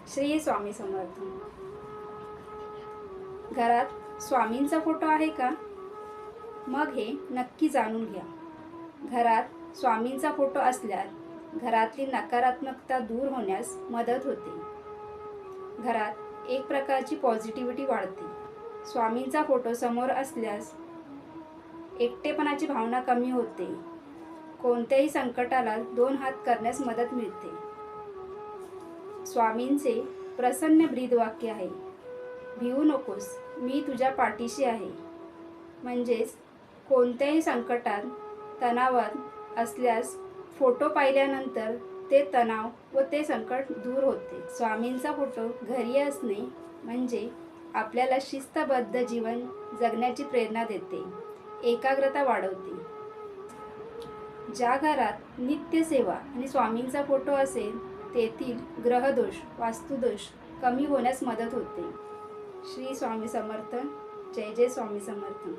श्री स्वामी समर्थ. घरात स्वामींचा फोटो आहे का? मग हे नक्की जाणून घ्या. घरात स्वामींचा फोटो असल्यास घरातली नकारात्मकता दूर होण्यास मदत होते. घरात एक प्रकारची पॉझिटिव्हिटी वाढते. स्वामींचा फोटो समोर असल्यास एकटेपणाची भावना कमी होते. कोणत्याही संकटाला दोन हात करण्यास मदत मिळते. स्वामींचे प्रसन्न ब्रीदवाक्य आहे, भिवू नकोस, मी तुझ्या पाठीशी आहे. म्हणजेच कोणत्याही संकटात, तणावात असल्यास फोटो पाहिल्यानंतर ते तणाव व ते संकट दूर होते. स्वामींचा फोटो घरी असणे म्हणजे आपल्याला शिस्तबद्ध जीवन जगण्याची प्रेरणा देते, एकाग्रता वाढवते. ज्या घरात नित्यसेवा आणि स्वामींचा फोटो असेल तेथील ग्रहदोष, वास्तुदोष कमी होण्यास मदत होते. श्री स्वामी समर्थ. जय जय स्वामी समर्थ.